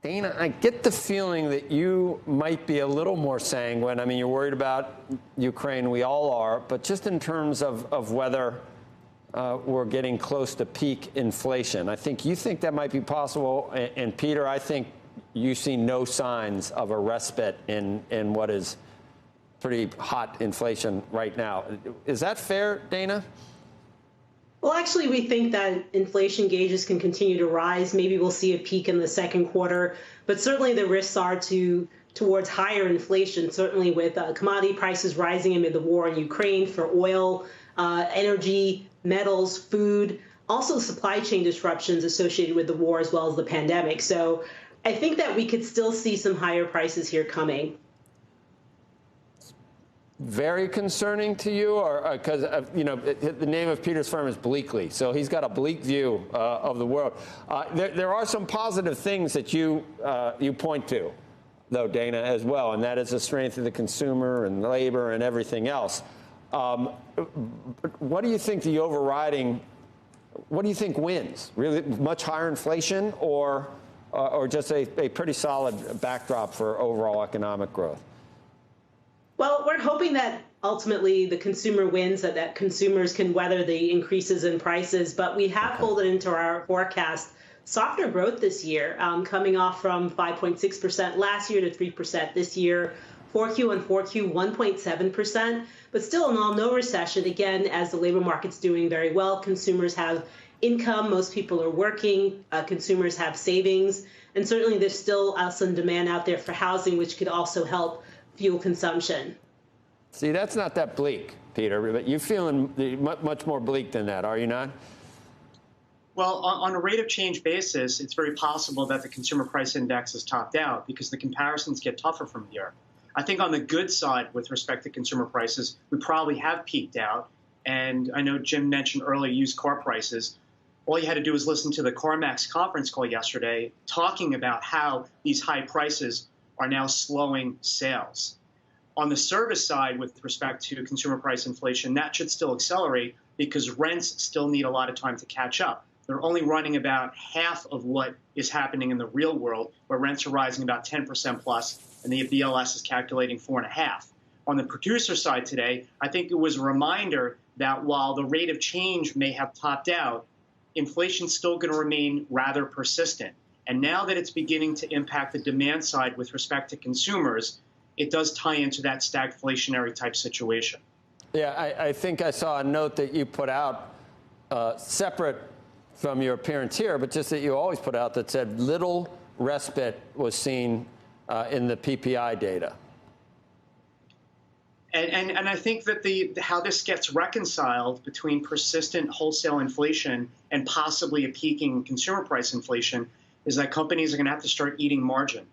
Dana, I get the feeling that you might be a little more sanguine. I mean, you're worried about Ukraine, we all are, but just in terms of whether we're getting close to peak inflation. I think you think that might be possible. And Peter, I think you see no signs of a respite in what is pretty hot inflation right now. Is that fair, Dana? Well, actually, we think that inflation gauges can continue to rise. Maybe we'll see a peak in the second quarter, but certainly the risks are towards higher inflation, certainly with commodity prices rising amid the war in Ukraine for oil, energy, metals, food, also supply chain disruptions associated with the war as well as the pandemic. So I think that we could still see some higher prices here coming. Very concerning to you, or because you know the name of Peter's firm is Bleakley, so he's got a bleak view of the world. There are some positive things that you point to, though, Dana, as well, and that is the strength of the consumer and labor and everything else. What do you think the overriding? What do you think wins? Really, much higher inflation, or just a pretty solid backdrop for overall economic growth? Well, we're hoping that ultimately the consumer wins, that consumers can weather the increases in prices. But we have pulled it into our forecast softer growth this year, coming off from 5.6% last year to 3% this year. 4Q and 4Q, 1.7%. But still, in all, no recession. Again, as the labor market's doing very well, consumers have income. Most people are working. Consumers have savings. And certainly there's still some demand out there for housing, which could also help fuel consumption. See, that's not that bleak, Peter, but you're feeling much more bleak than that, are you not? Well, on a rate of change basis, it's very possible that the consumer price index is topped out because the comparisons get tougher from here. I think on the good side with respect to consumer prices, we probably have peaked out. And I know Jim mentioned earlier used car prices. All you had to do was listen to the CarMax conference call yesterday talking about how these high prices are now slowing sales. On the service side, with respect to consumer price inflation, that should still accelerate because rents still need a lot of time to catch up. They're only running about half of what is happening in the real world, where rents are rising about 10% plus, and the BLS is calculating 4.5%. On the producer side today, I think it was a reminder that while the rate of change may have topped out, inflation's still going to remain rather persistent. And now that it's beginning to impact the demand side with respect to consumers, it does tie into that stagflationary type situation. Yeah, I think I saw a note that you put out separate from your appearance here, but just that you always put out that said little respite was seen in the PPI data. And I think that how this gets reconciled between persistent wholesale inflation and possibly a peaking consumer price inflation is that companies are going to have to start eating margin.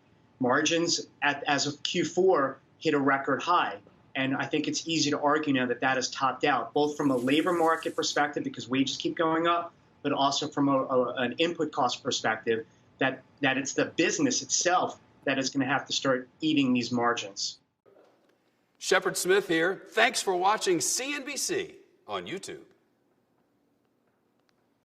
Margins as of Q4 hit a record high. And I think it's easy to argue now that that has topped out, both from a labor market perspective, because wages keep going up, but also from an input cost perspective, that it's the business itself that is going to have to start eating these margins. Shepard Smith here. Thanks for watching CNBC on YouTube.